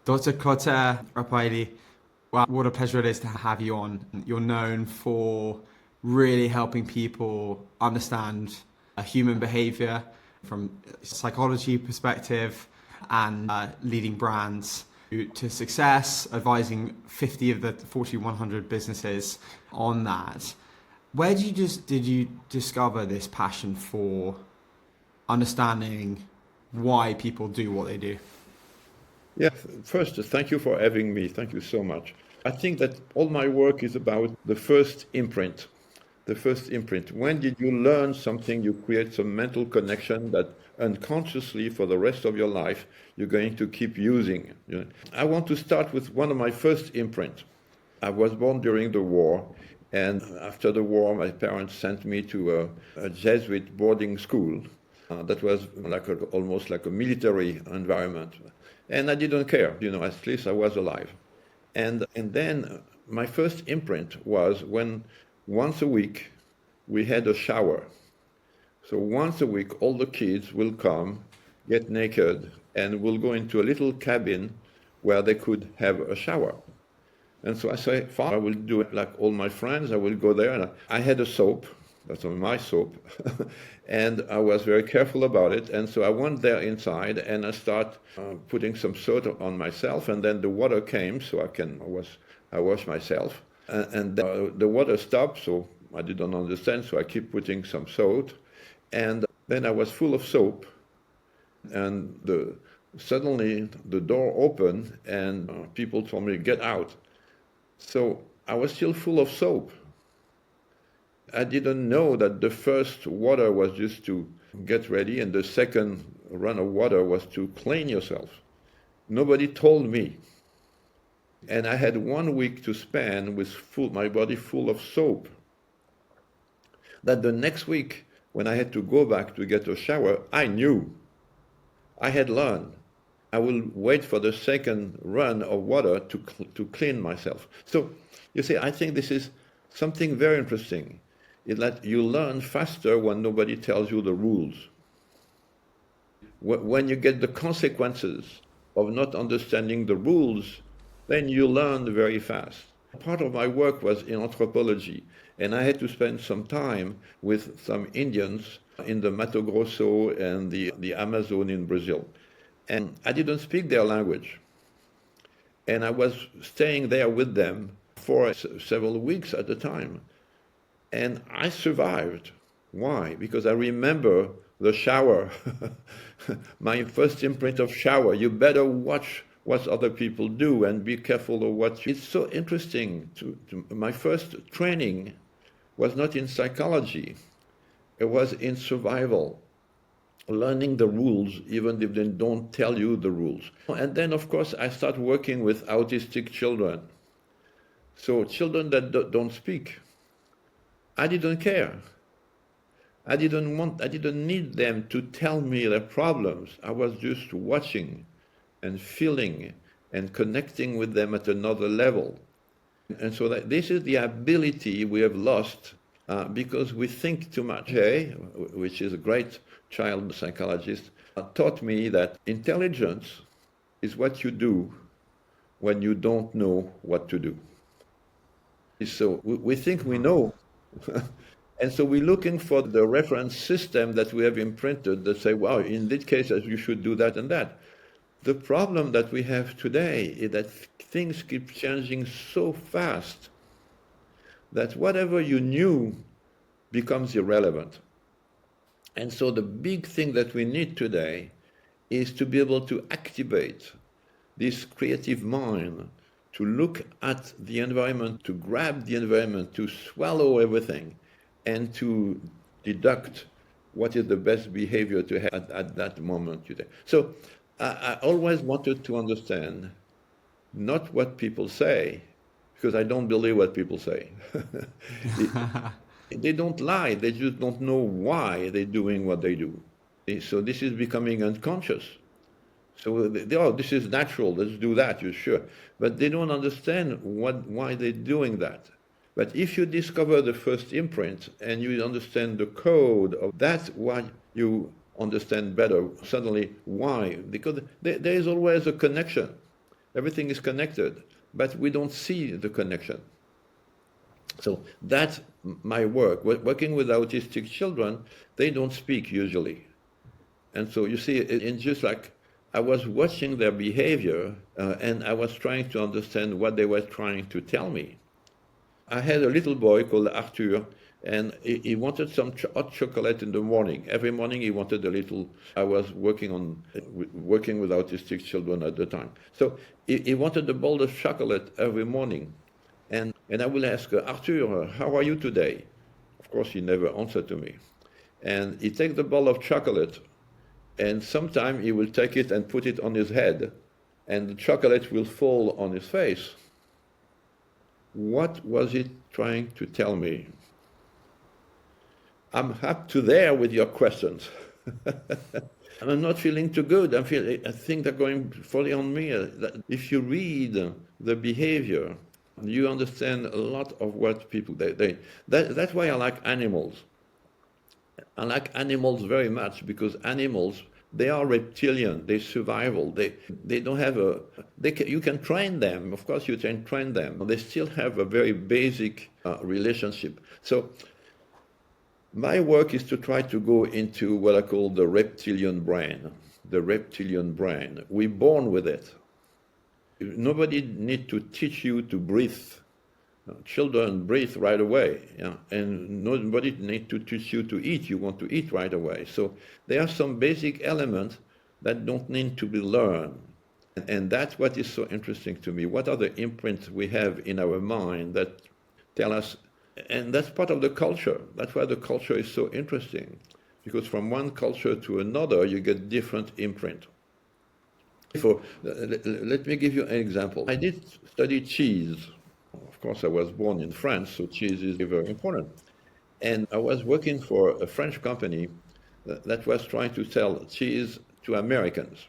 Dr. Clotaire Rapaille, wow, what a pleasure it is to have you on. You're known for really helping people understand human behavior from a psychology perspective and leading brands to success, advising 50 of the Fortune 100 businesses on that. Where did you discover this passion for understanding why people do what they do? Yeah, first, thank you for having me. Thank you so much. I think that all my work is about the first imprint. The first imprint. When did you learn something? You create some mental connection that unconsciously for the rest of your life you're going to keep using. I want to start with one of my first imprint. I was born during the war, and after the war, my parents sent me to a Jesuit boarding school that was almost like a military environment. And I didn't care, at least I was alive. And then my first imprint was when once a week we had a shower. So once a week, all the kids will come, get naked, and we'll go into a little cabin where they could have a shower. And so I say, fine, I will do it like all my friends. I will go there. And I had a soap. That's my soap. And I was very careful about it. And so I went there inside and I start putting some soap on myself. And then the water came, so I wash myself. And the water stopped, so I didn't understand. So I keep putting some soap. And then I was full of soap. And suddenly the door opened and people told me, get out. So I was still full of soap. I didn't know that the first water was just to get ready and the second run of water was to clean yourself. Nobody told me. And I had 1 week to spend with my body full of soap. That the next week, when I had to go back to get a shower, I knew. I had learned. I will wait for the second run of water to clean myself. So, you see, I think this is something very interesting. Is that you learn faster when nobody tells you the rules. When you get the consequences of not understanding the rules, then you learn very fast. Part of my work was in anthropology, and I had to spend some time with some Indians in the Mato Grosso and the Amazon in Brazil. And I didn't speak their language. And I was staying there with them for several weeks at a time. And I survived. Why? Because I remember the shower, my first imprint of shower. You better watch what other people do and be careful of what you... It's so interesting. My first training was not in psychology. It was in survival. Learning the rules, even if they don't tell you the rules. And then, of course, I start working with autistic children. So children that don't speak. I didn't care. I didn't need them to tell me their problems. I was just watching and feeling and connecting with them at another level. And so this is the ability we have lost because we think too much. Jay, which is a great child psychologist, taught me that intelligence is what you do when you don't know what to do. So we think we know. And so we're looking for the reference system that we have imprinted that say, wow, in this case, you should do that and that. The problem that we have today is that things keep changing so fast that whatever you knew becomes irrelevant. And so the big thing that we need today is to be able to activate this creative mind, to look at the environment, to grab the environment, to swallow everything, and to deduct what is the best behavior to have at that moment today. So I always wanted to understand not what people say, because I don't believe what people say. They don't lie, they just don't know why they're doing what they do. So this is becoming unconscious. So this is natural, let's do that, you're sure. But they don't understand why they're doing that. But if you discover the first imprint and you understand the code of that's why you understand better suddenly why. Because there is always a connection. Everything is connected, but we don't see the connection. So that's my work. Working with autistic children, they don't speak usually. And so you see, it's just like I was watching their behavior and I was trying to understand what they were trying to tell me. I had a little boy called Arthur, and he wanted some hot chocolate in the morning. Every morning he wanted a little. I was working with autistic children at the time. So he wanted a bowl of chocolate every morning. And I will ask, Arthur, how are you today? Of course, he never answered to me. And he takes the bowl of chocolate, and sometime he will take it and put it on his head, and the chocolate will fall on his face. What was it trying to tell me? I'm up to there with your questions. I'm not feeling too good. I think they're going fully on me. If you read the behavior, you understand a lot of what people, that's why I like animals. I like animals very much because animals, they are reptilian, they survival, they don't have you can train them, of course you can train them, they still have a very basic relationship. So my work is to try to go into what I call the reptilian brain. The reptilian brain, we're born with it. Nobody needs to teach you to breathe. Children breathe right away, yeah? And nobody needs to teach you to eat. You want to eat right away. So there are some basic elements that don't need to be learned. And that's what is so interesting to me. What are the imprints we have in our mind that tell us, and that's part of the culture. That's why the culture is so interesting, because from one culture to another, you get different imprint. Let me give you an example. I did study cheese. Of course, I was born in France, so cheese is very important. And I was working for a French company that was trying to sell cheese to Americans.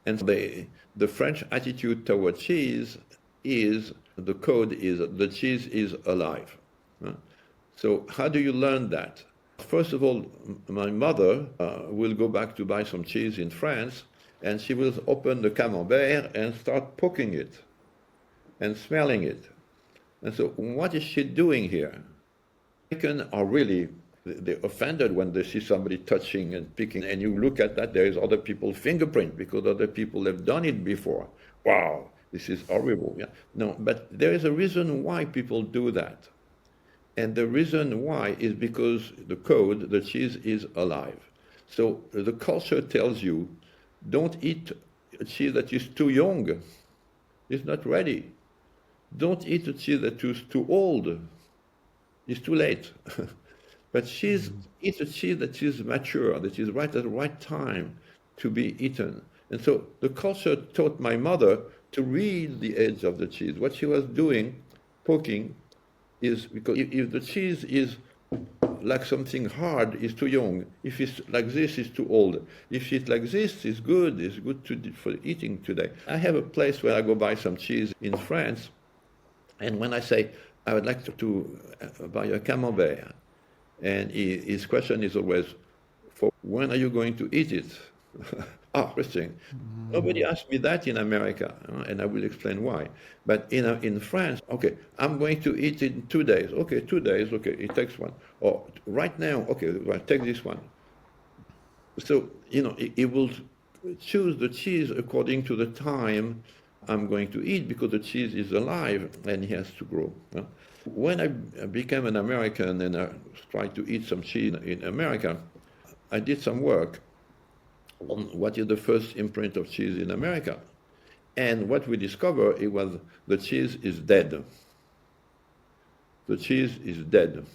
And the French attitude toward cheese is, the code is, the cheese is alive. So how do you learn that? First of all, my mother will go back to buy some cheese in France, and she will open the camembert and start poking it and smelling it. And so what is she doing here? Americans are really, they're offended when they see somebody touching and picking, and you look at that, there is other people's fingerprint because other people have done it before. Wow, this is horrible. Yeah? No, but there is a reason why people do that. And the reason why is because the code, the cheese is alive. So the culture tells you, don't eat a cheese that is too young. It's not ready. Don't eat a cheese that is too old. It's too late. But eat a cheese that is mature, that is right at the right time to be eaten. And so the culture taught my mother to read the edge of the cheese. What she was doing, poking, is because if the cheese is like something hard, it's too young. If it's like this, it's too old. If it's like this, it's good for eating today. I have a place where I go buy some cheese in France, and when I say, I would like to buy a camembert, and his question is always, for when are you going to eat it? Interesting. Nobody asked me that in America, and I will explain why. But in France, okay, I'm going to eat it in 2 days. Okay, 2 days, okay, it takes one. Or right now, okay, well, take this one. So, it will choose the cheese according to the time I'm going to eat, because the cheese is alive and it has to grow. When I became an American and I tried to eat some cheese in America, I did some work on what is the first imprint of cheese in America. And what we discovered, it was the cheese is dead. The cheese is dead.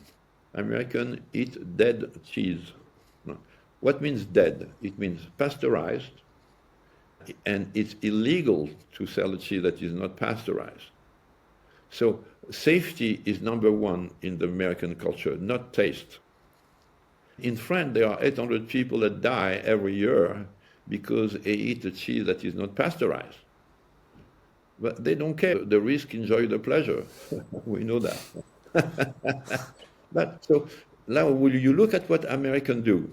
Americans eat dead cheese. What means dead? It means pasteurized, and it's illegal to sell a cheese that is not pasteurized. So safety is number one in the American culture, not taste. In France, there are 800 people that die every year because they eat a cheese that is not pasteurized. But they don't care. The risk, enjoy the pleasure. We know that. But so now, will you look at what Americans do?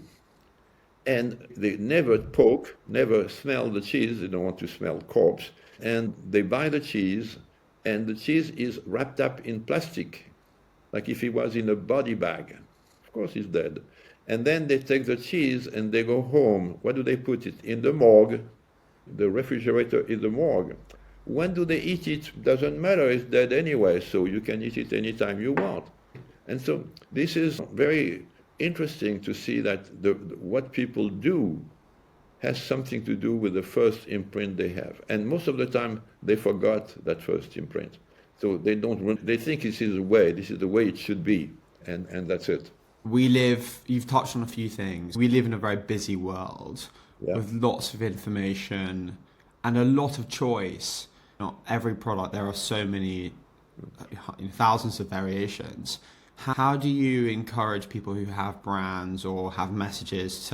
and they never poke, never smell the cheese. They don't want to smell corpse. And they buy the cheese, and the cheese is wrapped up in plastic, like if it was in a body bag. Of course, it's dead. And then they take the cheese and they go home. Where do they put it? In the morgue. The refrigerator is the morgue. When do they eat it? Doesn't matter, it's dead anyway, so you can eat it anytime you want. And so this is very interesting to see that what people do has something to do with the first imprint they have. And most of the time, they forgot that first imprint. So they think this is the way it should be, and that's it. You've touched on a few things. We live in a very busy world with lots of information and a lot of choice. Not every product, there are so many, thousands of variations. How do you encourage people who have brands or have messages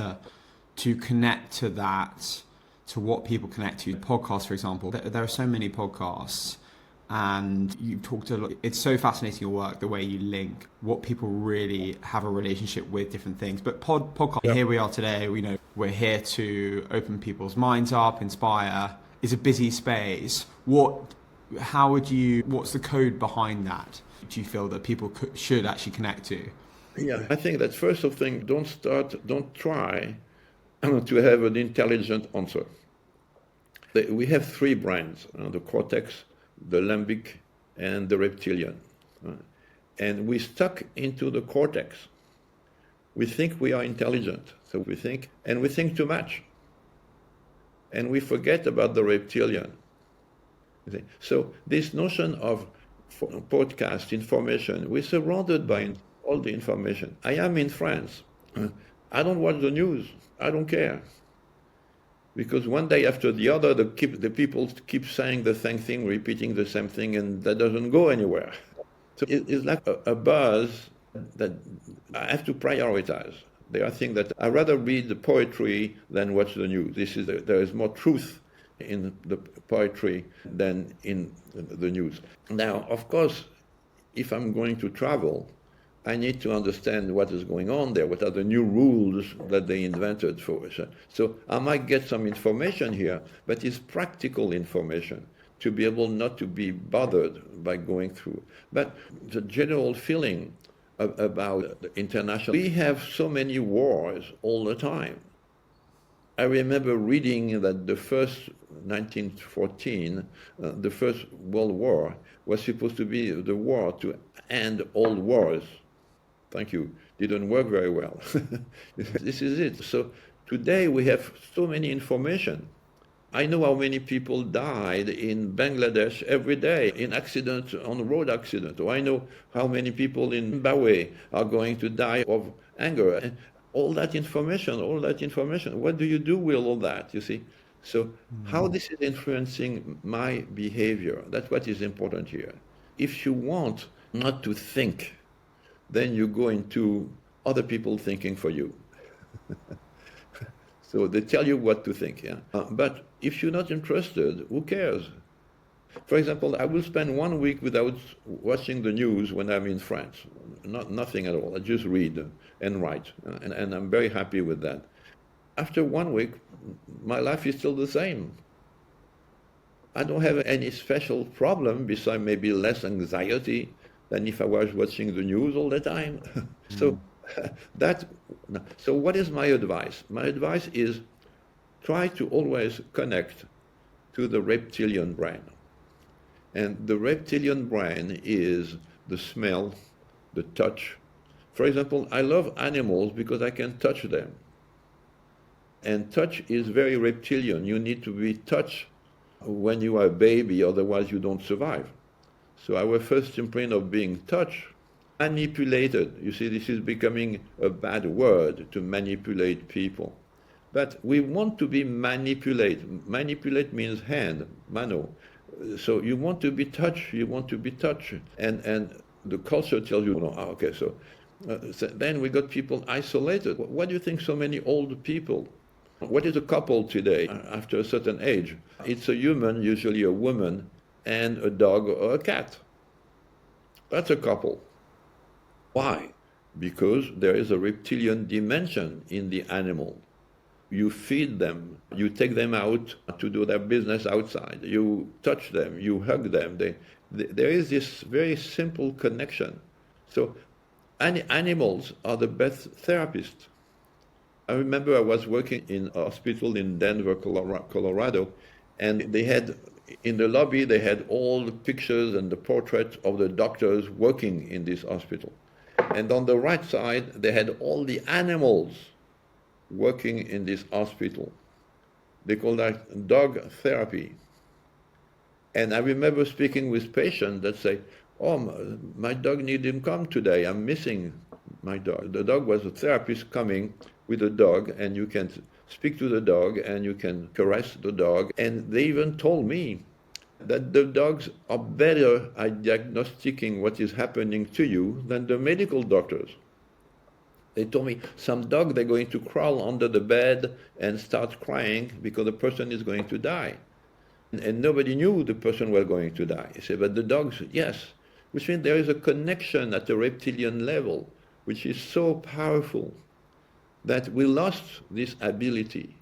to connect to that, to what people connect to? Podcasts, for example, there are so many podcasts, and you talked a lot. It's so fascinating your work, the way you link what people really have a relationship with different things. But podcast, here we are today. We know we're here to open people's minds up, inspire. It's a busy space. What's the code behind that? Do you feel that people should actually connect to? Yeah, I think that first of thing, don't try to have an intelligent answer. We have three brands, the cortex, the limbic, and the reptilian. And we stuck into the cortex. We think we are intelligent, so we think too much. And we forget about the reptilian. So this notion of podcast information, we're surrounded by all the information. I am in France. I don't watch the news. I don't care. Because one day after the other, the people keep saying the same thing, repeating the same thing, and that doesn't go anywhere. So it's like a buzz that I have to prioritize. There are things that I rather read the poetry than watch the news. There is more truth in the poetry than in the news. Now, of course, if I'm going to travel, I need to understand what is going on there, what are the new rules that they invented for us. So I might get some information here, but it's practical information to be able not to be bothered by going through. But the general feeling about the international, we have so many wars all the time. I remember reading that the first 1914, the First World War was supposed to be the war to end all wars. Thank you. Didn't work very well. This is it. So today we have so many information. I know how many people died in Bangladesh every day in accidents, on road accidents. Or I know how many people in Zimbabwe are going to die of anger. And all that information. What do you do with all that, you see? So how this is influencing my behavior, that's what is important here. If you want not to think, then you go into other people thinking for you. So they tell you what to think, yeah. But if you're not interested, who cares? For example, I will spend 1 week without watching the news when I'm in France. Nothing at all. I just read and write, and I'm very happy with that. After 1 week, my life is still the same. I don't have any special problem besides maybe less anxiety than if I was watching the news all the time. So what is my advice? My advice is try to always connect to the reptilian brain. And the reptilian brain is the smell, the touch. For example, I love animals because I can touch them. And touch is very reptilian. You need to be touched when you are a baby, otherwise you don't survive. So our first imprint of being touched, manipulated. You see, this is becoming a bad word, to manipulate people. But we want to be manipulated. Manipulate means hand, mano. So you want to be touched, And the culture tells you, no, okay, so then we got people isolated. Why do you think so many old people? What is a couple today after a certain age? It's a human, usually a woman, and a dog or a cat. That's a couple. Why? Because there is a reptilian dimension in the animal. You feed them, you take them out to do their business outside, you touch them, you hug them. There is this very simple connection. So animals are the best therapists. I remember I was working in a hospital in Denver, Colorado, and they had, in the lobby, they had all the pictures and the portraits of the doctors working in this hospital. And on the right side, they had all the animals working in this hospital. They call that dog therapy. And I remember speaking with patients that say, oh, my dog didn't come today. I'm missing my dog. The dog was a therapist coming with a dog, and you can speak to the dog and you can caress the dog. And they even told me that the dogs are better at diagnosing what is happening to you than the medical doctors. They told me some dog, they're going to crawl under the bed and start crying because the person is going to die. And nobody knew the person was going to die. I said, but the dogs, yes. Which means there is a connection at the reptilian level, which is so powerful that we lost this ability.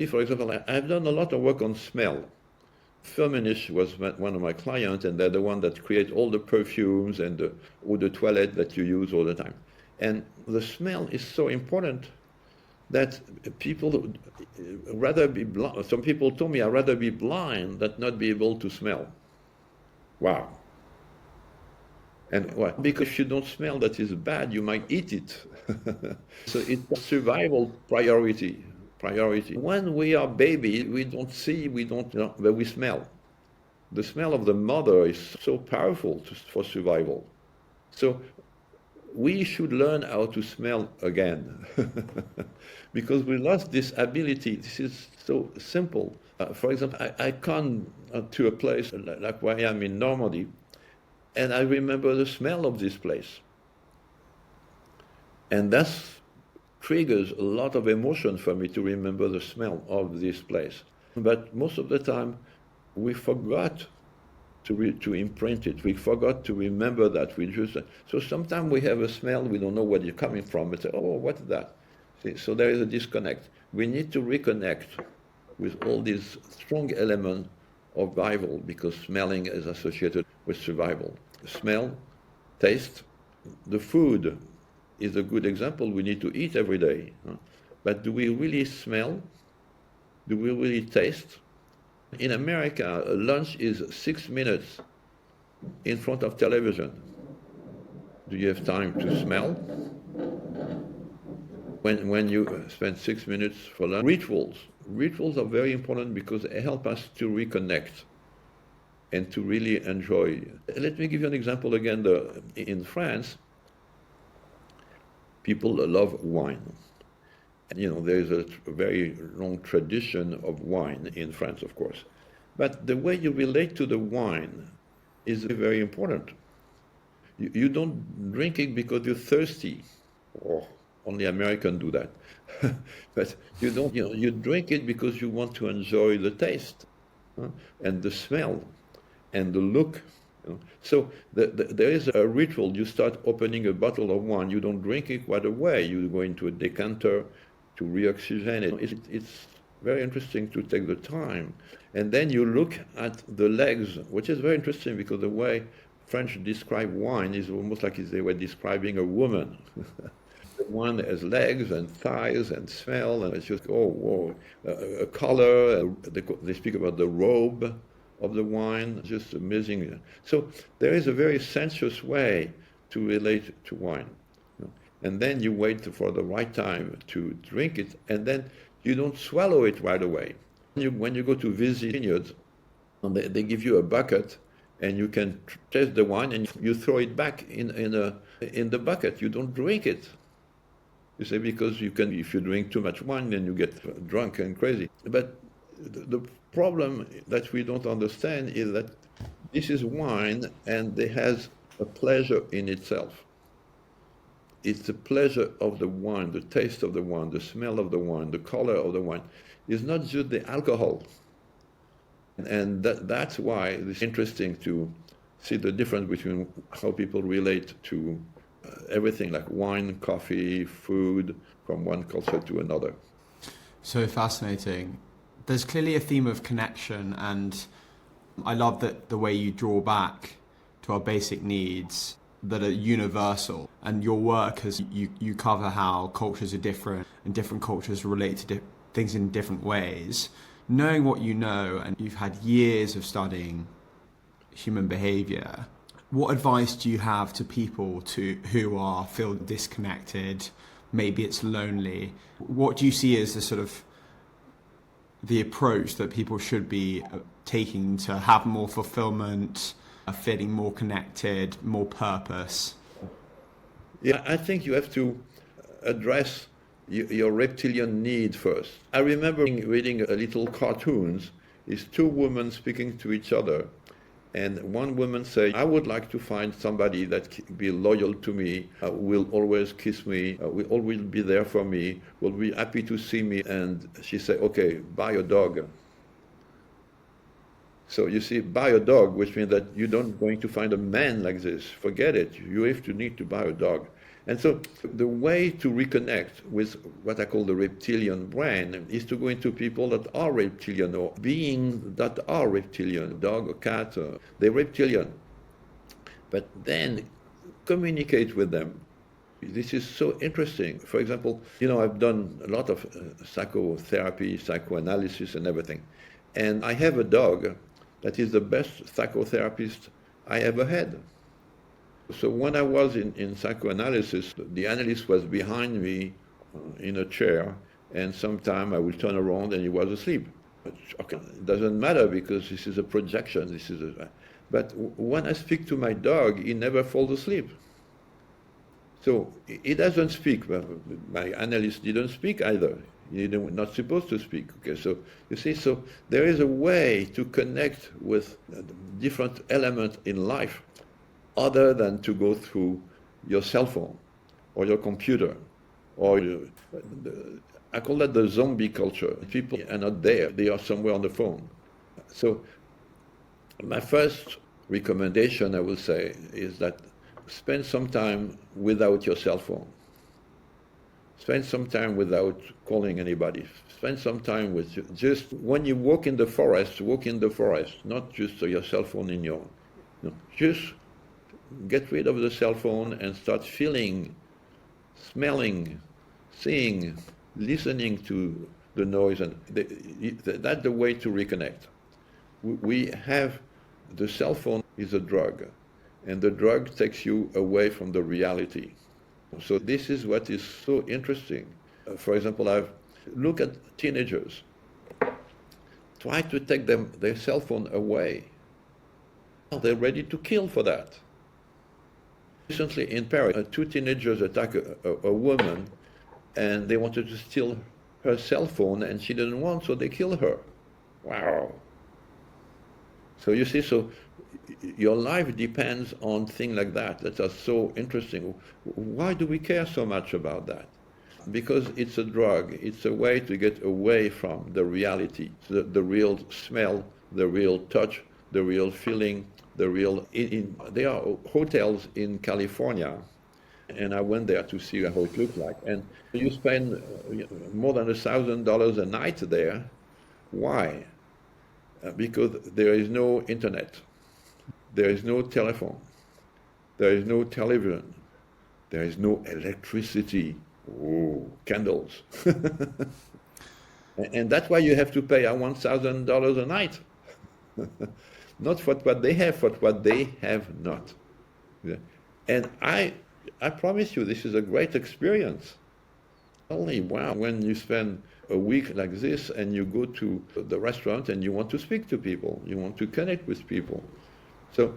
For example, I've done a lot of work on smell. Firmenich was one of my clients, and they're the one that create all the perfumes and the eau de toilette that you use all the time. And the smell is so important that people rather be blind. Some people told me I'd rather be blind than not be able to smell. Wow. And why? Because if you don't smell that is bad, you might eat it. So it's a survival priority. When we are baby, we don't see, but we smell. The smell of the mother is so powerful for survival. So we should learn how to smell again because we lost this ability. This is so simple. For example, I come to a place like where I am in Normandy, and I remember the smell of this place. And that triggers a lot of emotion for me to remember the smell of this place. But most of the time, we forgot to imprint it. We forgot to remember that. So sometimes we have a smell, we don't know where it's coming from. It's, oh, what's that? See, so there is a disconnect. We need to reconnect with all these strong elements of survival, because smelling is associated with survival. Smell, taste, the food is a good example. We need to eat every day. But do we really smell? Do we really taste? In America, lunch is 6 minutes in front of television. Do you have time to smell? When you spend 6 minutes for lunch, rituals are very important because they help us to reconnect and to really enjoy. Let me give you an example again. In France, people love wine. And, there is a very long tradition of wine in France, of course. But the way you relate to the wine is very important. You don't drink it because you're thirsty. Oh, only Americans do that. But you don't, you drink it because you want to enjoy the taste, and the smell and the look. So there is a ritual. You start opening a bottle of wine. You don't drink it right away. You go into a decanter to reoxygenate it. It's very interesting to take the time. And then you look at the legs, which is very interesting because the way French describe wine is almost like if they were describing a woman. The wine has legs and thighs and smell, and it's just, oh, whoa, a color. They speak about the robe of the wine, just amazing. So there is a very sensuous way to relate to wine. And then you wait for the right time to drink it, and then you don't swallow it right away. When you go to visit vineyards, they give you a bucket, and you can taste the wine, and you throw it back in the bucket. You don't drink it. You say, because if you drink too much wine, then you get drunk and crazy. But the problem that we don't understand is that this is wine, and it has a pleasure in itself. It's the pleasure of the wine, the taste of the wine, the smell of the wine, the color of the wine. It's not just the alcohol. And that's why it's interesting to see the difference between how people relate to everything like wine, coffee, food, from one culture to another. So fascinating. There's clearly a theme of connection, and I love that the way you draw back to our basic needs that are universal. And your work has you cover how cultures are different and different cultures relate to things in different ways. Knowing what you know, and you've had years of studying human behavior, what advice do you have to people who are feel disconnected? Maybe it's lonely. What do you see as the sort of the approach that people should be taking to have more fulfillment, feeling more connected, more purpose? Yeah, I think you have to address your reptilian need first. I remember reading a little cartoons. It's two women speaking to each other. And one woman say, I would like to find somebody that be loyal to me, will always kiss me, will always be there for me, will be happy to see me. And she said, okay, buy a dog. So you see, buy a dog, which means that you don't going to find a man like this. Forget it. You have to need to buy a dog. And so the way to reconnect with what I call the reptilian brain is to go into people that are reptilian or beings that are reptilian, dog or cat, they're reptilian. But then communicate with them. This is so interesting. For example, I've done a lot of psychotherapy, psychoanalysis and everything. And I have a dog that is the best psychotherapist I ever had. So when I was in psychoanalysis, the analyst was behind me in a chair, and sometime I will turn around and he was asleep. Okay, it doesn't matter because this is a projection. But when I speak to my dog, he never falls asleep. So he doesn't speak. My analyst didn't speak either. He's not supposed to speak. Okay, so you see, so there is a way to connect with different elements in life, other than to go through your cell phone or your computer or I call that the zombie culture. People are not there, they are somewhere on the phone. So my first recommendation, I will say, is that spend some time without your cell phone. Spend some time without calling anybody. Spend some time with just when you walk in the forest, not just your cell phone in your, just get rid of the cell phone and start feeling, smelling, seeing, listening to the noise. And that's the way to reconnect. We have, the cell phone is a drug, and the drug takes you away from the reality. So this is what is so interesting. For example, look at teenagers. Try to take their cell phone away. They're ready to kill for that. Recently in Paris, two teenagers attacked a woman, and they wanted to steal her cell phone, and she didn't want, so they killed her. Wow. So you see, so your life depends on things like that. That are so interesting. Why do we care so much about that? Because it's a drug. It's a way to get away from the reality, the real smell, the real touch, the real feeling, there are hotels in California, and I went there to see how it looked like. And you spend more than $1,000 a night there. Why? Because there is no internet, there is no telephone, there is no television, there is no electricity. Oh, candles. And that's why you have to pay $1,000 a night. Not for what they have, but what they have not. Yeah. And I promise you, this is a great experience. Only wow, when you spend a week like this and you go to the restaurant and you want to speak to people, you want to connect with people. So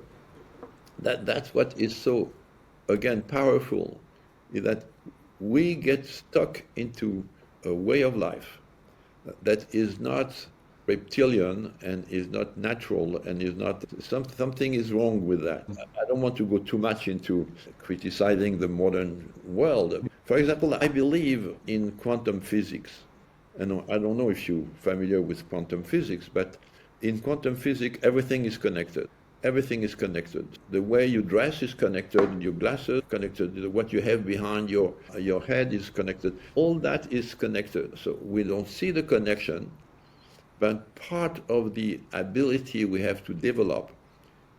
that's what is so, again, powerful, is that we get stuck into a way of life that is not reptilian and is not natural and is not, something is wrong with that. I don't want to go too much into criticizing the modern world. For example, I believe in quantum physics. And I don't know if you're familiar with quantum physics, but in quantum physics, everything is connected. everything is connected. The way you dress is connected, your glasses connected, what you have behind your head is connected. All that is connected. So we don't see the connection, but part of the ability we have to develop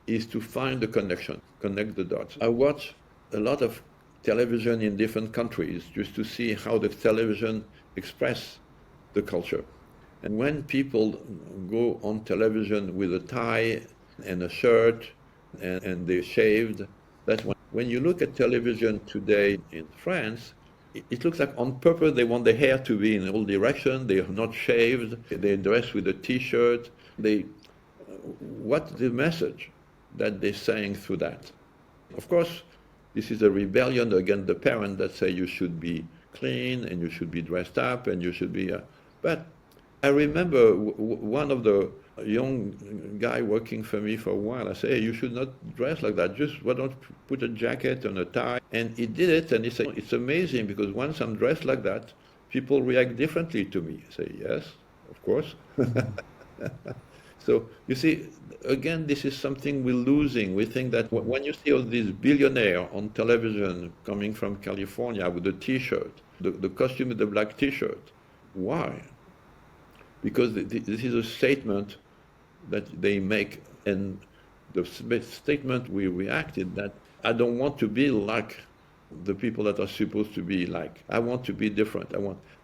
is to find the connection, connect the dots. I watch a lot of television in different countries just to see how the television express the culture. And when people go on television with a tie and a shirt and they're shaved, that's when you look at television today in France, it looks like on purpose they want the hair to be in all directions, they are not shaved, they dress with a t-shirt. What's the message that they're saying through that? Of course, this is a rebellion against the parent that say you should be clean and you should be dressed up and you should be... But I remember one of the young guy working for me for a while, I say, hey, you should not dress like that. Just why don't you put a jacket and a tie? And he did it, and he said, it's amazing because once I'm dressed like that, people react differently to me. I say, yes, of course. So you see, again, this is something we're losing. We think that when you see all these billionaires on television coming from California with a t-shirt, the costume with the black t-shirt, why? Because this is a statement that they make, and the statement we reacted that I don't want to be like the people that are supposed to be like. I want to be different.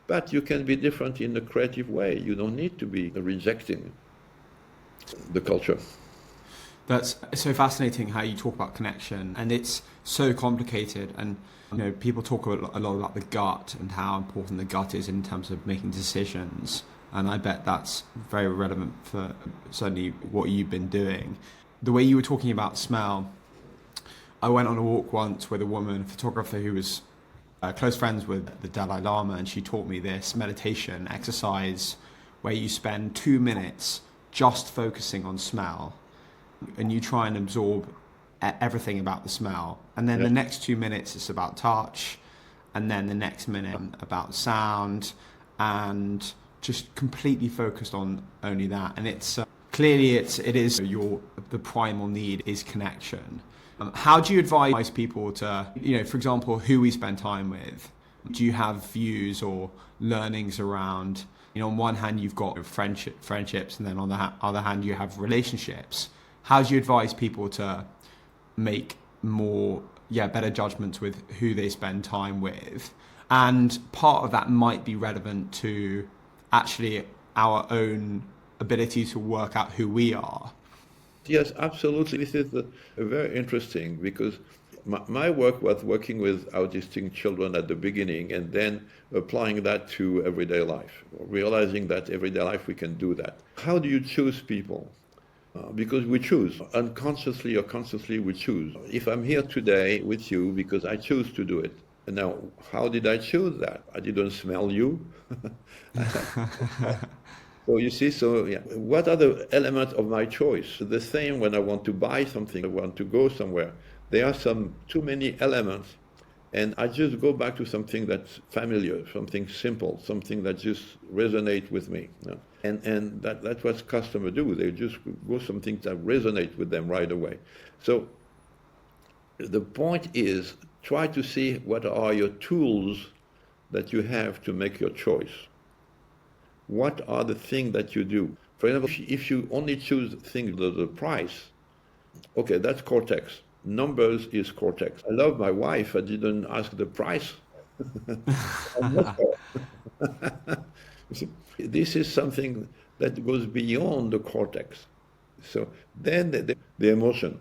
But you can be different in a creative way. You don't need to be rejecting the culture. That's so fascinating how you talk about connection, and it's so complicated. And people talk a lot about the gut and how important the gut is in terms of making decisions. And I bet that's very relevant for certainly what you've been doing. The way you were talking about smell, I went on a walk once with a woman photographer who was close friends with the Dalai Lama, and she taught me this meditation exercise where you spend 2 minutes just focusing on smell, and you try and absorb everything about the smell. And then the next 2 minutes is about touch, and then the next minute about sound, and just completely focused on only that. And it's clearly it is the primal need is connection. How do you advise people to, for example, who we spend time with? Do you have views or learnings around, on one hand you've got friendships, and then on the other hand you have relationships? How do you advise people to make better judgments with who they spend time with? And part of that might be relevant to actually our own ability to work out who we are. Yes, absolutely. This is very interesting because my work was working with autistic children at the beginning and then applying that to everyday life, realizing that everyday life we can do that. How do you choose people? Because we choose. Unconsciously or consciously we choose. If I'm here today with you because I choose to do it. Now, how did I choose that? I didn't smell you. So you see, what are the elements of my choice? The same when I want to buy something, I want to go somewhere. There are too many elements, and I just go back to something that's familiar, something simple, something that just resonates with me. And that's what customers do. They just go something that resonates with them right away. So the point is, try to see what are your tools that you have to make your choice. What are the things that you do? For example, if you only choose things with the price, okay, that's cortex. Numbers is cortex. I love my wife. I didn't ask the price. This is something that goes beyond the cortex. So then the emotion.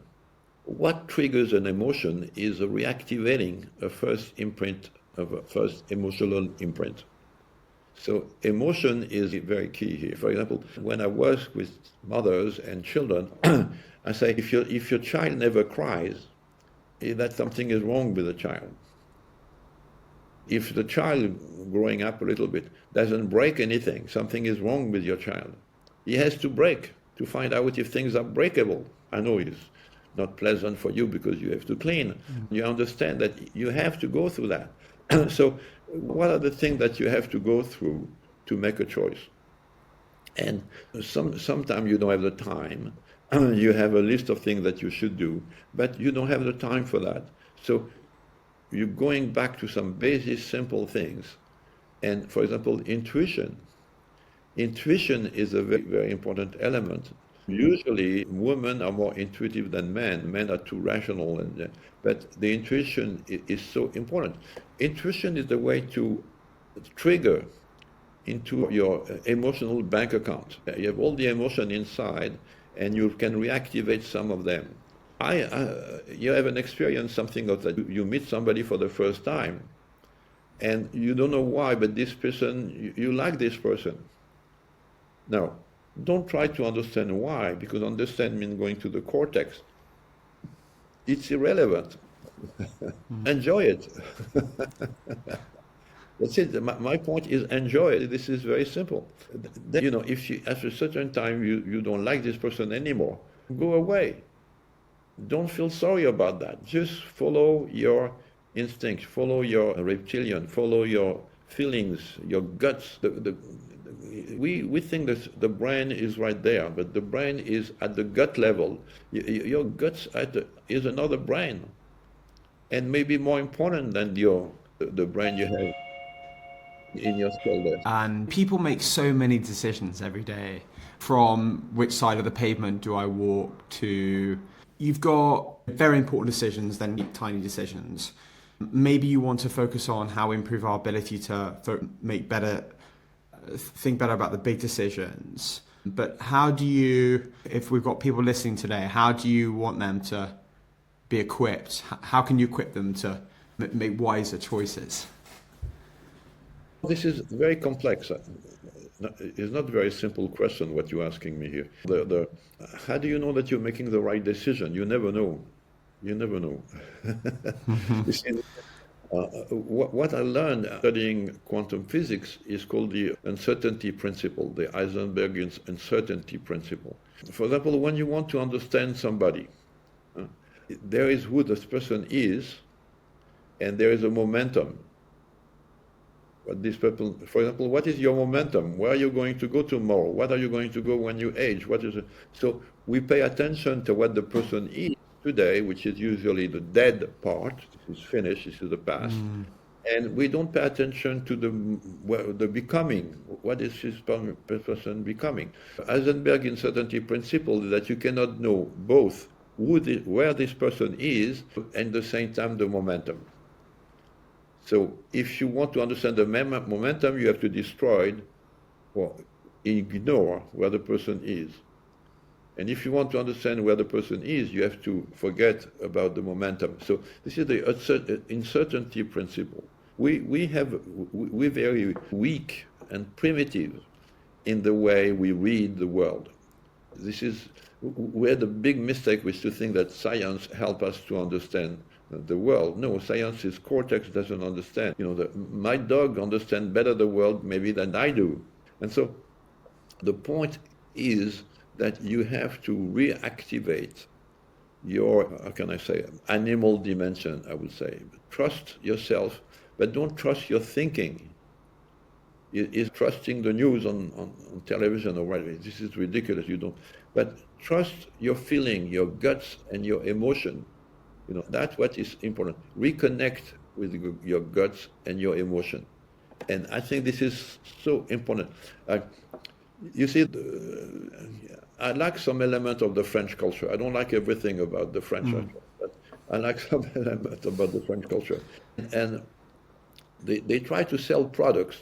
What triggers an emotion is reactivating a first imprint of a first emotional imprint. So emotion is very key here. For example, when I work with mothers and children, I say, if your child never cries, that something is wrong with the child. If the child growing up a little bit doesn't break anything, something is wrong with your child. He has to break to find out if things are breakable. I know it's not pleasant for you because you have to clean. You understand that you have to go through that. So what are the things that you have to go through to make a choice? And sometimes you don't have the time. You have a list of things that you should do, but you don't have the time for that. So you're going back to some basic, simple things. And for example, intuition. Intuition is a very, very important element. Usually, women are more intuitive than men. Men are too rational, but the intuition is so important. Intuition is the way to trigger into your emotional bank account. You have all the emotion inside, and you can reactivate some of them. You have an experience, something of that. You meet somebody for the first time, and you don't know why, but this person, you like this person. Now, don't try to understand why, because understand means going to the cortex. It's irrelevant. Enjoy it. That's it. My point is enjoy it. This is very simple. If you, after a certain time, you don't like this person anymore, go away. Don't feel sorry about that. Just follow your instinct, follow your reptilian, follow your feelings, your guts. We think that the brain is right there, but the brain is at the gut level. Your guts is another brain, and maybe more important than the brain you have in your skull there. And people make so many decisions every day, from which side of the pavement do I walk to, you've got very important decisions, then tiny decisions. Maybe you want to focus on how we improve our ability to think better about the big decisions. But how do you, if we've got people listening today, how do you want them to be equipped? How can you equip them to make wiser choices? This is very complex. It's not a very simple question what you're asking me here. How do you know that you're making the right decision? You never know. You never know. You see, what I learned studying quantum physics is called the uncertainty principle, the Heisenberg uncertainty principle. For example, when you want to understand somebody, there is who this person is, and there is a momentum. What this people, for example, what is your momentum? Where are you going to go tomorrow? What are you going to go when you age? What is it? So we pay attention to what the person is today, which is usually the dead part. This is finished. This is the past. And we don't pay attention to the becoming. What is this person becoming? Heisenberg uncertainty principle is that you cannot know both where this person is and at the same time the momentum. So if you want to understand the momentum, you have to destroy or ignore where the person is. And if you want to understand where the person is, you have to forget about the momentum. So this is the uncertainty principle. We're very weak and primitive in the way we read the world. This is where the big mistake was to think that science helps us to understand the world. No, science's cortex doesn't understand. My dog understands better the world maybe than I do. And so the point is that you have to reactivate your, how can I say, animal dimension, I would say. Trust yourself, but don't trust your thinking. Is trusting the news on television or whatever. This is ridiculous. You don't. But trust your feeling, your guts, and your emotion. That's what is important. Reconnect with your guts and your emotion. And I think this is so important. You see, I like some element of the French culture. I don't like everything about the French culture, but I like some element about the French culture. And they try to sell products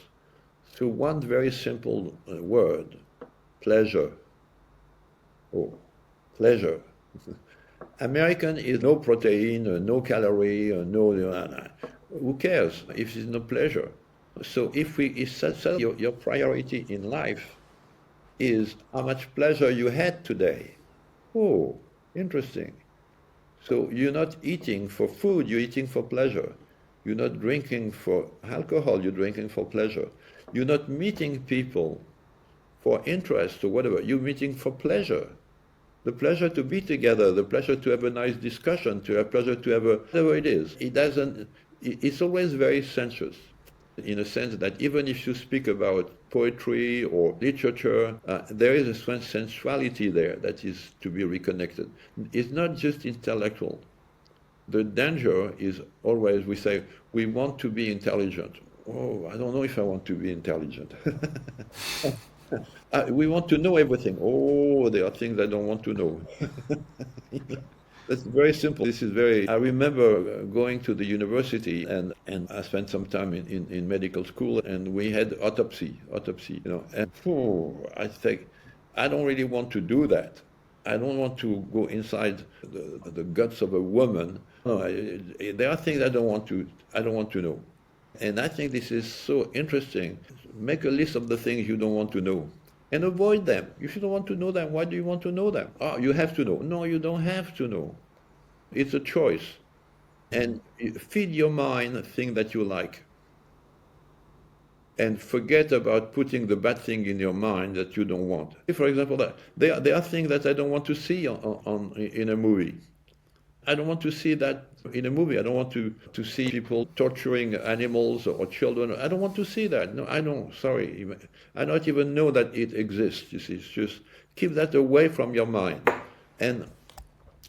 through one very simple word, pleasure. Oh, pleasure. American is no protein, no calorie, who cares if it's no pleasure? So if your priority in life is how much pleasure you had today. Oh, interesting. So you're not eating for food, you're eating for pleasure. You're not drinking for alcohol, you're drinking for pleasure. You're not meeting people for interest or whatever, you're meeting for pleasure. The pleasure to be together, the pleasure to have a nice discussion, to have pleasure to have whatever it is. It's always very sensuous. in a sense that even if you speak about poetry or literature, there is a sensuality there that is to be reconnected. It's not just intellectual. The danger is always, we say, we want to be intelligent. Oh, I don't know if I want to be intelligent. We want to know everything. Oh, there are things I don't want to know. That's very simple. This is very, I remember going to the university and I spent some time in medical school and we had autopsy, and I think, I don't really want to do that. I don't want to go inside the guts of a woman. No, there are things I don't want to know. And I think this is so interesting. Make a list of the things you don't want to know and avoid them. If you don't want to know them, why do you want to know them? Oh, you have to know. No, you don't have to know. It's a choice. And feed your mind things that you like. And forget about putting the bad thing in your mind that you don't want. For example, there are things that I don't want to see in a movie. I don't want to see that in a movie. I don't want to see people torturing animals or children. I don't want to see that. No, I don't. Sorry. I don't even know that it exists. You see, it's just keep that away from your mind. And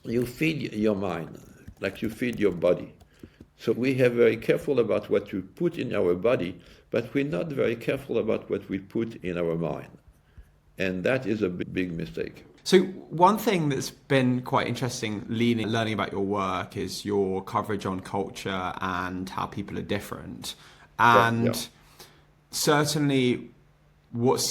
you feed your mind like you feed your body. So we are very careful about what you put in our body, but we're not very careful about what we put in our mind. And that is a big mistake. So one thing that's been quite interesting learning about your work is your coverage on culture and how people are different. And certainly what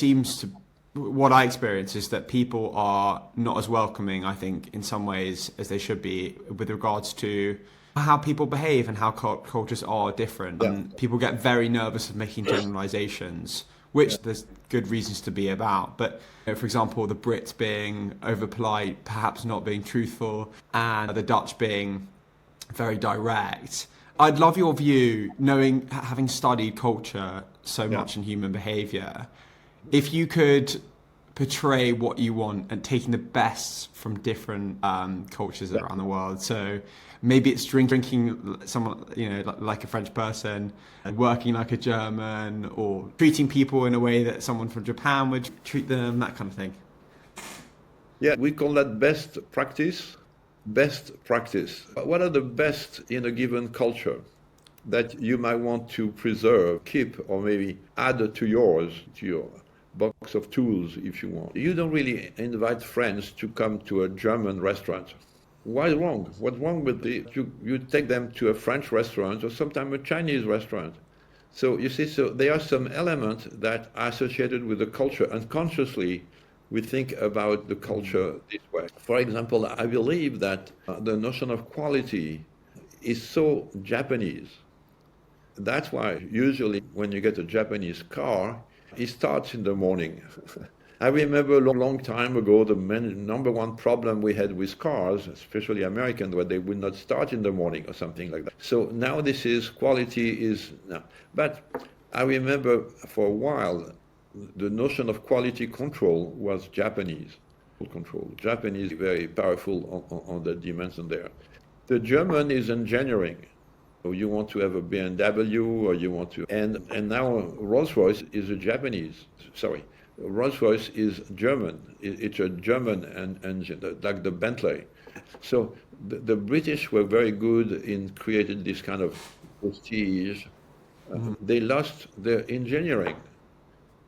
I experience is that people are not as welcoming, I think, in some ways as they should be with regards to how people behave and how cultures are different. Yeah. And people get very nervous of making generalizations, which there's good reasons to be about. But for example, the Brits being over polite, perhaps not being truthful, and the Dutch being very direct. I'd love your view, having studied culture so much in human behavior, if you could portray what you want and taking the best from different cultures around the world. So maybe it's drinking someone, like a French person, and working like a German, or treating people in a way that someone from Japan would treat them, that kind of thing. Yeah, we call that best practice. Best practice. What are the best in a given culture that you might want to preserve, keep, or maybe add to your box of tools if you want? You don't really invite friends to come to a German restaurant. Why wrong? What's wrong with you take them to a French restaurant or sometimes a Chinese restaurant? So you see, there are some elements that are associated with the culture. Unconsciously, we think about the culture this way. For example, I believe that the notion of quality is so Japanese. That's why usually when you get a Japanese car, it starts in the morning. I remember a long time ago, the number one problem we had with cars, especially American, where they would not start in the morning or something like that. So now quality is now. But I remember for a while, the notion of quality control was Japanese control. Japanese very powerful on the dimension there. The German is engineering. So you want to have a BMW or you want to, and now Rolls-Royce is a Japanese, Rolls-Royce is German. It's a German engine, like the Bentley. So the British were very good in creating this kind of prestige. They lost their engineering,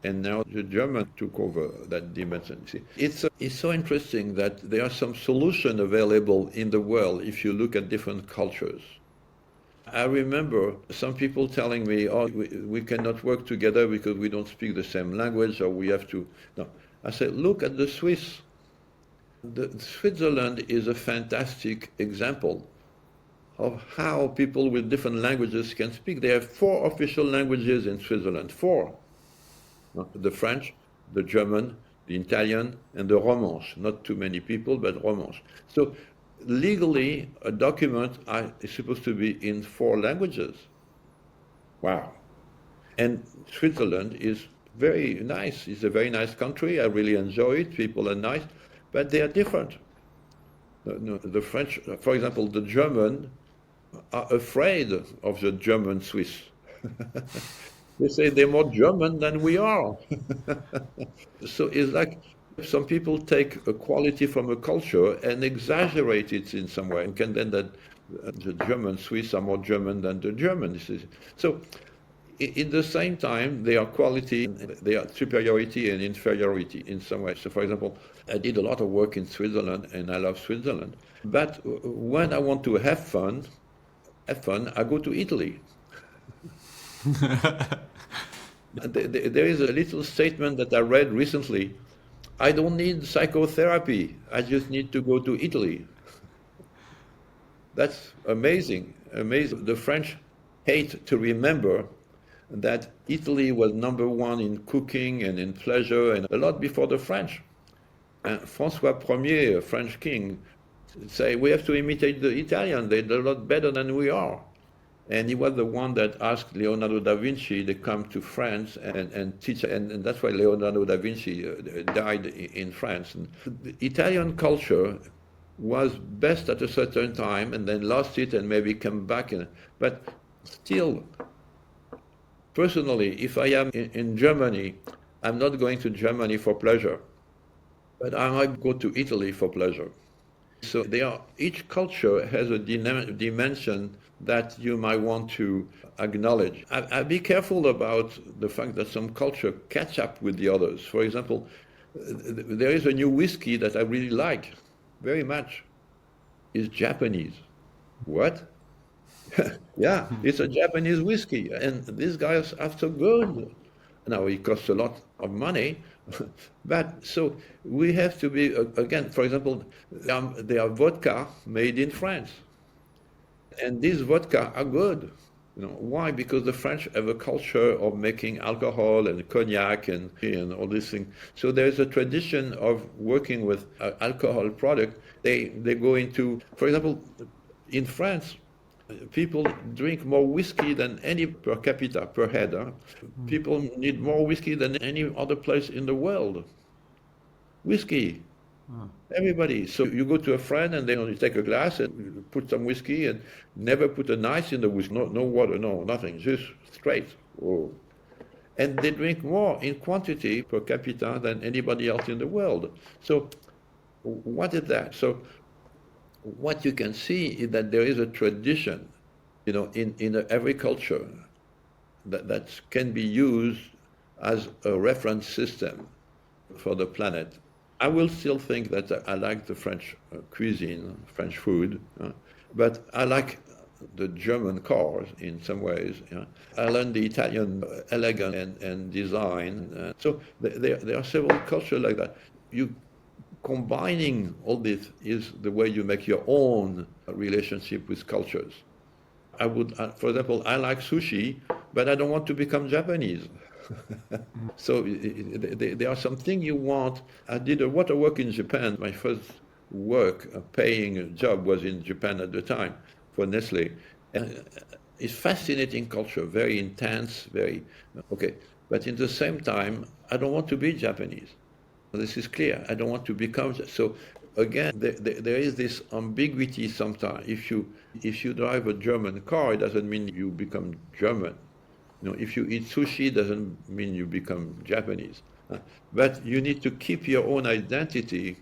and now the German took over that dimension. See, it's so interesting that there are some solutions available in the world if you look at different cultures. I remember some people telling me, we cannot work together because we don't speak the same language, or we have to. No. I said, look at the Swiss. Switzerland is a fantastic example of how people with different languages can speak. There are 4 official languages in Switzerland. 4. The French, the German, the Italian, and the Romanche. Not too many people, but Romanche. So legally, a document is supposed to be in 4 languages. Wow. And Switzerland is very nice. It's a very nice country. I really enjoy it. People are nice, but they are different. The French, for example, the German are afraid of the German Swiss. They say they're more German than we are. So it's like some people take a quality from a culture and exaggerate it in some way, and can then that the German Swiss are more German than the Germans. So in the same time, they are quality, they are superiority and inferiority in some way. So for example, I did a lot of work in Switzerland and I love Switzerland. But when I want to have fun, I go to Italy. There is a little statement that I read recently. I don't need psychotherapy. I just need to go to Italy. That's amazing, amazing. The French hate to remember that Italy was number one in cooking and in pleasure, and a lot before the French. And François Ier, a French king, say we have to imitate the Italians. They're a lot better than we are. And he was the one that asked Leonardo da Vinci to come to France and teach, and that's why Leonardo da Vinci died in France. And the Italian culture was best at a certain time and then lost it and maybe come back. But still, personally, if I am in Germany, I'm not going to Germany for pleasure, but I might go to Italy for pleasure. So each culture has a dimension that you might want to acknowledge. I'd be careful about the fact that some culture catch up with the others. For example, there is a new whiskey that I really like very much. It's Japanese. What? Yeah, it's a Japanese whiskey, and these guys are so good. Now, it costs a lot of money, but so we have to be, again, for example, there are vodka made in France. And these vodka are good. Why? Because the French have a culture of making alcohol and cognac and all these things. So there's a tradition of working with alcohol product. They go into, for example, in France, people drink more whiskey than any per capita, per head. People need more whiskey than any other place in the world. Whiskey. Everybody. So you go to a friend and then you take a glass and put some whiskey and never put an ice in the whiskey. No water, no, nothing. Just straight. Oh. And they drink more in quantity per capita than anybody else in the world. So what is that? So what you can see is that there is a tradition, in every culture that can be used as a reference system for the planet. I will still think that I like the French cuisine, French food, but I like the German cars in some ways. I learned the Italian elegance and design. So there are several cultures like that. Combining all this is the way you make your own relationship with cultures. For example, I like sushi, but I don't want to become Japanese. So there are some things you want. I did a lot of work in Japan. My first work, paying job, was in Japan at the time for Nestlé. And it's fascinating culture, very intense, okay. But in the same time, I don't want to be Japanese. This is clear. I don't want to become. So again, there is this ambiguity sometimes. If you drive a German car, it doesn't mean you become German. If you eat sushi, it doesn't mean you become Japanese. But you need to keep your own identity,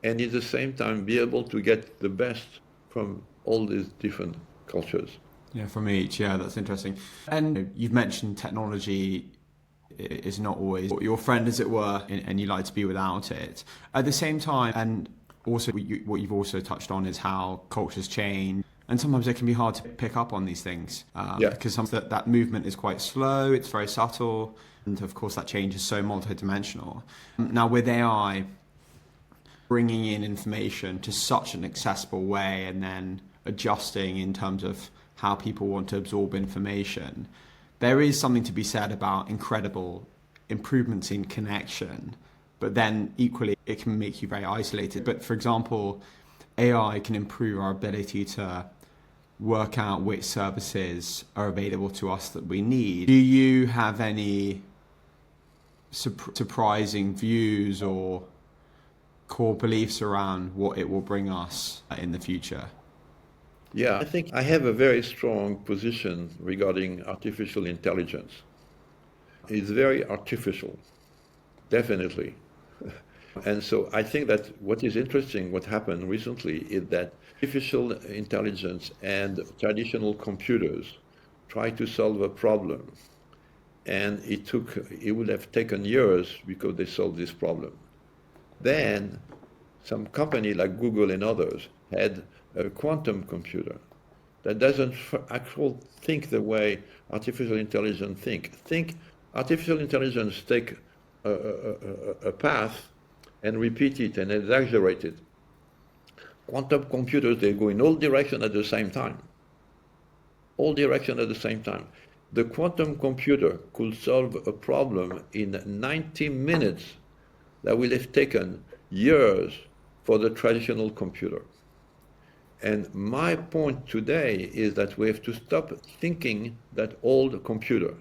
and at the same time be able to get the best from all these different cultures. Yeah, from each. Yeah, that's interesting. And you've mentioned technology is not always your friend, as it were, and you like to be without it. At the same time, and also what you've also touched on is how cultures change. And sometimes it can be hard to pick up on these things because that movement is quite slow, it's very subtle, and of course that change is so multidimensional. Now with AI bringing in information to such an accessible way and then adjusting in terms of how people want to absorb information, there is something to be said about incredible improvements in connection, but then equally it can make you very isolated. But for example, AI can improve our ability to work out which services are available to us that we need. Do you have any surprising views or core beliefs around what it will bring us in the future? Yeah, I think I have a very strong position regarding artificial intelligence. is very artificial, definitely. And so I think that what is interesting, what happened recently, is that artificial intelligence and traditional computers try to solve a problem. And it would have taken years because they solved this problem. Then some company like Google and others had a quantum computer that doesn't actually think the way artificial intelligence think. Artificial intelligence take a path and repeat it and exaggerate it. Quantum computers, they go in all directions at the same time. All directions at the same time. The quantum computer could solve a problem in 90 minutes that will have taken years for the traditional computer. And my point today is that we have to stop thinking that old computer.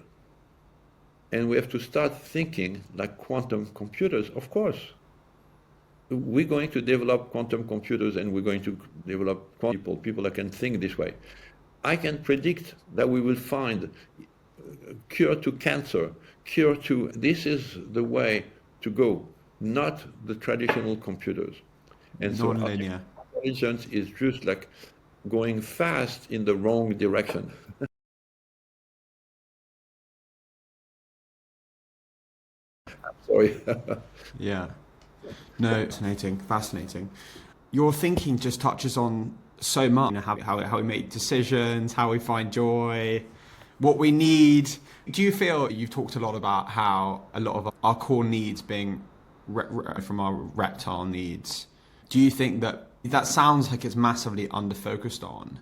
And we have to start thinking like quantum computers, of course. We're going to develop quantum computers and we're going to develop people that can think this way. I can predict that we will find cure to cancer, this is the way to go, not the traditional computers. And so non-linear. Intelligence is just like going fast in the wrong direction. Sorry. Yeah. No, fascinating. Your thinking just touches on so much, how we make decisions, how we find joy, what we need. Do you feel, you've talked a lot about how a lot of our core needs being from our reptile needs. Do you think that sounds like it's massively under-focused on?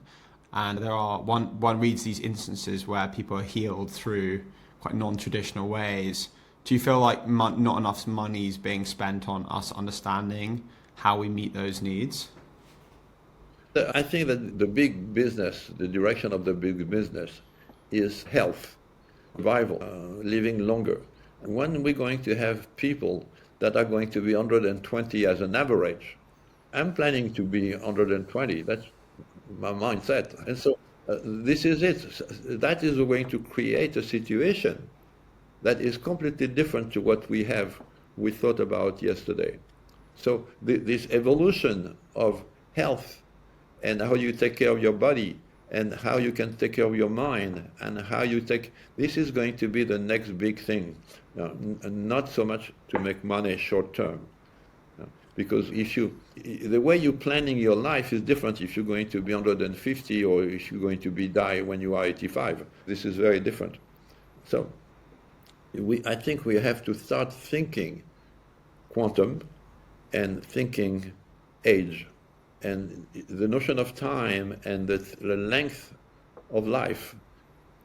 And there are, one reads these instances where people are healed through quite non-traditional ways. Do you feel like not enough money is being spent on us understanding how we meet those needs? I think that the big business, the direction of the big business is health, survival, living longer. When we're going to have people that are going to be 120 as an average, I'm planning to be 120. That's my mindset. And so this is it. That is going to create a situation that is completely different to what we thought about yesterday. So this evolution of health and how you take care of your body and how you can take care of your mind and how you this is going to be the next big thing. Not so much to make money short term. Because the way you're planning your life is different if you're going to be 150 or if you're going to die when you are 85. This is very different. So I think we have to start thinking quantum and thinking age and the notion of time and the length of life.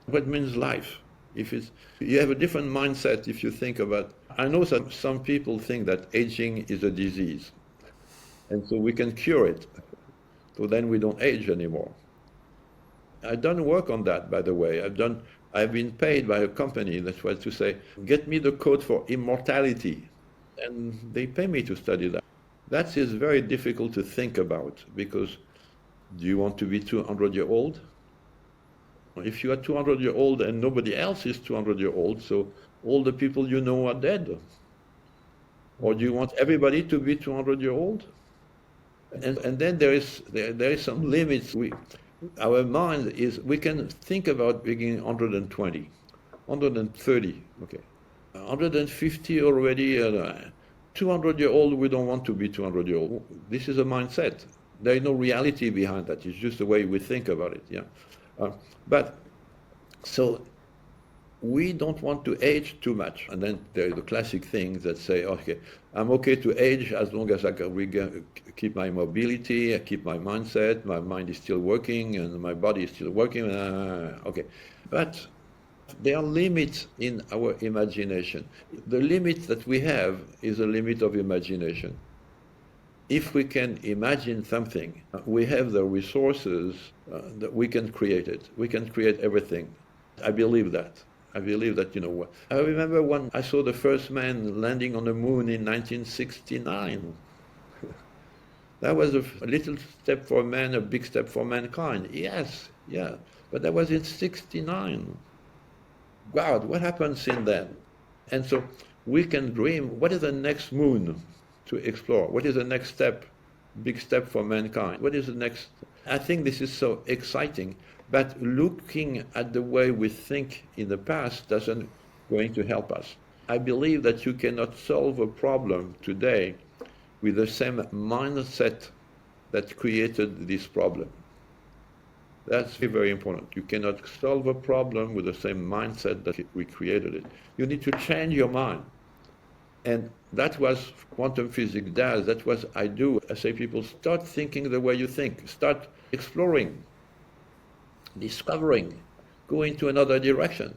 What means life? You have a different mindset if you think about. I know that some people think that aging is a disease, and so we can cure it. So then we don't age anymore. I've done work on that, by the way. I've been paid by a company that was to say, get me the code for immortality, and they pay me to study that. That is very difficult to think about because do you want to be 200 years old? If you are 200 years old and nobody else is 200 years old, so all the people you know are dead. Or do you want everybody to be 200 years old? And then there is some limits. Our mind we can think about being 120, 130, okay. 150 already, 200 years old, we don't want to be 200 years old. This is a mindset. There is no reality behind that. It's just the way we think about it, yeah. But so we don't want to age too much. And then there are the classic things that say, okay, I'm okay to age as long as I can keep my mobility, I keep my mindset, my mind is still working and my body is still working. Okay, but there are limits in our imagination. The limit that we have is a limit of imagination. If we can imagine something, we have the resources that we can create it. We can create everything. I believe that. I remember when I saw the first man landing on the moon in 1969. That was a little step for man, a big step for mankind. Yes, yeah, but that was in 69. God, what happened since then? And so we can dream, what is the next moon to explore? What is the next step, big step for mankind? What is the next? I think this is so exciting, but looking at the way we think in the past doesn't going to help us. I believe that you cannot solve a problem today with the same mindset that created this problem. That's very important. You cannot solve a problem with the same mindset that we created it. You need to change your mind. And that's what quantum physics does. That's what I do. I say, people, start thinking the way you think. Start exploring, discovering, go into another direction.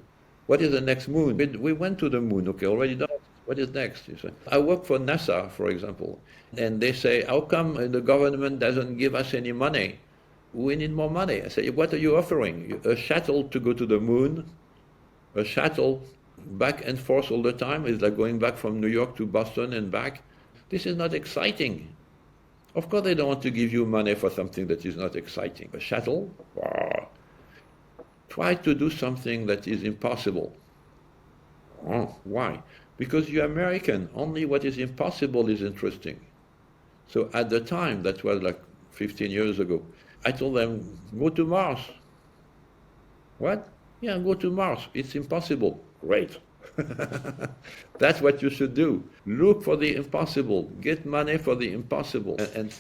What is the next moon? We went to the moon, okay, already done. What is next? You say. I work for NASA, for example, and they say, how come the government doesn't give us any money? We need more money. I say, what are you offering? A shuttle to go to the moon? A shuttle back and forth all the time? It's like going back from New York to Boston and back. This is not exciting. Of course they don't want to give you money for something that is not exciting. A shuttle? Wow. Try to do something that is impossible. Oh, why? Because you're American. Only what is impossible is interesting. So at the time, that was like 15 years ago, I told them, go to Mars. What? Yeah, go to Mars. It's impossible. Great. That's what you should do. Look for the impossible. Get money for the impossible. And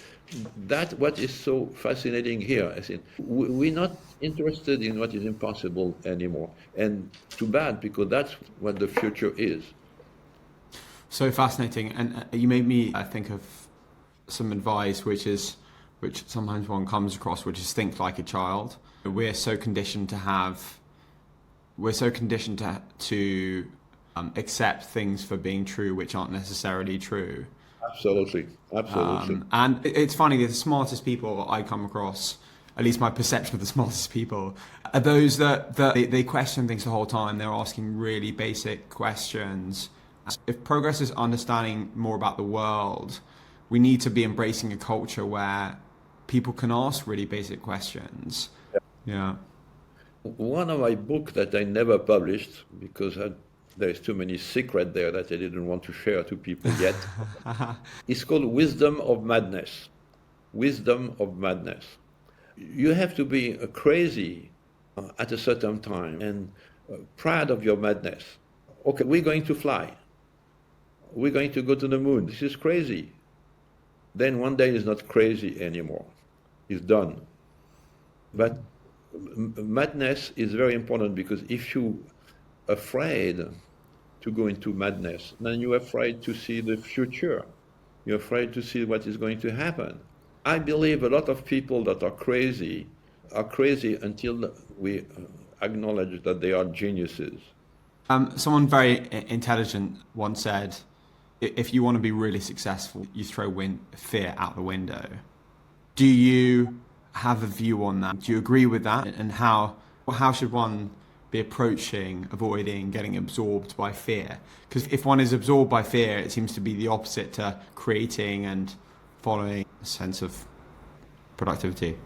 that's what is so fascinating here. I think we're not interested in what is impossible anymore. And too bad, because that's what the future is. So fascinating. And you made me think of some advice, which sometimes one comes across, which is think like a child. We're so conditioned to accept things for being true, which aren't necessarily true. Absolutely. And it's funny, the smartest people I come across, at least my perception of the smartest people, are those that they question things the whole time. They're asking really basic questions. If progress is understanding more about the world, we need to be embracing a culture where people can ask really basic questions. Yeah. One of my books that I never published because there's too many secrets there that I didn't want to share to people yet. It's called Wisdom of Madness. Wisdom of Madness. You have to be crazy at a certain time and proud of your madness. Okay, we're going to fly. We're going to go to the moon. This is crazy. Then one day it's not crazy anymore. It's done. But madness is very important, because if you're afraid to go into madness, then you're afraid to see the future. You're afraid to see what is going to happen. I believe a lot of people that are crazy until we acknowledge that they are geniuses. Someone very intelligent once said, if you want to be really successful, you throw fear out the window. Do you have a view on that? Do you agree with that? And how should one be approaching avoiding getting absorbed by fear? Because if one is absorbed by fear, it seems to be the opposite to creating and following a sense of productivity.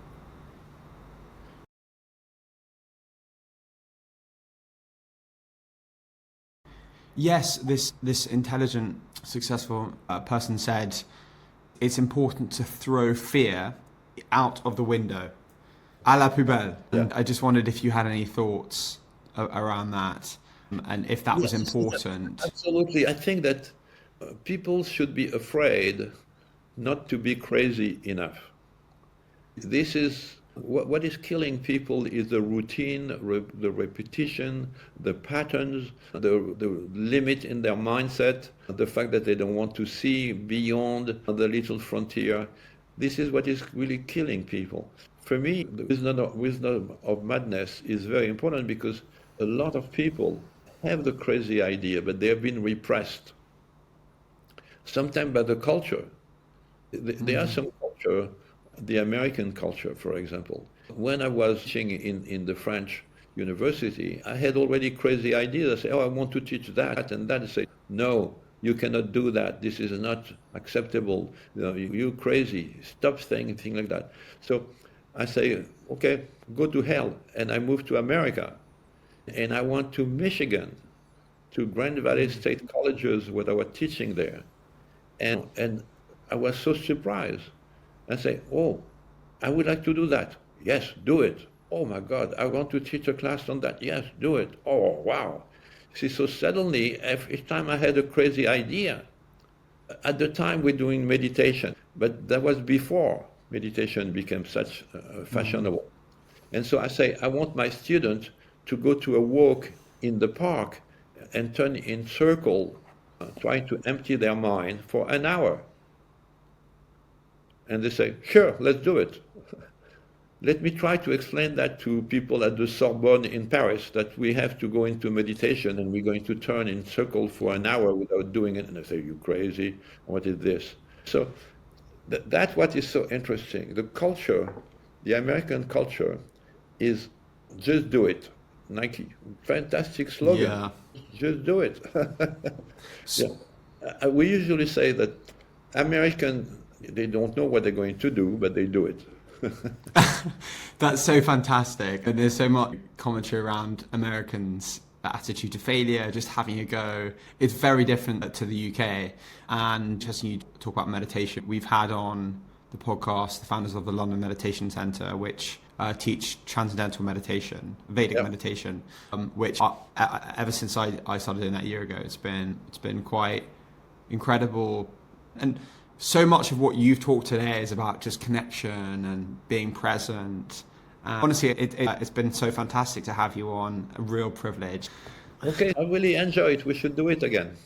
Yes, this intelligent, successful person said it's important to throw fear out of the window, à la poubelle. Yeah. And I just wondered if you had any thoughts around that, and if that was important. Absolutely. I think that people should be afraid not to be crazy enough. This is what is killing people is the routine, the repetition, the patterns, the limit in their mindset, the fact that they don't want to see beyond the little frontier. This is what is really killing people. For me, the wisdom of madness is very important, because a lot of people have the crazy idea, but they have been repressed. Sometimes by the culture. There are some culture, the American culture, for example. When I was teaching in the French university, I had already crazy ideas. I say, I want to teach that and that. I say, no, you cannot do that. This is not acceptable. You're crazy. Stop saying things like that. So I say, okay, go to hell. And I moved to America. And I went to Michigan. to Grand Valley State colleges where I was teaching there. And I was so surprised. I say, oh, I would like to do that. Yes, do it. Oh my God, I want to teach a class on that. Yes, do it. Oh, wow. See, so suddenly, every time I had a crazy idea, at the time we're doing meditation, but that was before meditation became such fashionable. And so I say, I want my students to go to a walk in the park and turn in circle, trying to empty their mind for an hour. And they say, sure, let's do it. Let me try to explain that to people at the Sorbonne in Paris, that we have to go into meditation and we're going to turn in circle for an hour without doing it. And they say, you crazy? What is this? So that's what is so interesting. The culture, the American culture, is just do it. Nike, fantastic slogan. Yeah. Just do it. Yeah. We usually say that American, they don't know what they're going to do, but they do it. That's so fantastic. And there's so much commentary around Americans' attitude to failure, just having a go. It's very different to the UK. And just you talk about meditation, we've had on the podcast the founders of the London Meditation Centre, which teach transcendental meditation, Vedic meditation, which ever since I started doing that a year ago, it's been quite incredible. And so much of what you've talked today is about just connection and being present. Honestly, it's been so fantastic to have you on. A real privilege. Okay, I really enjoy it. We should do it again.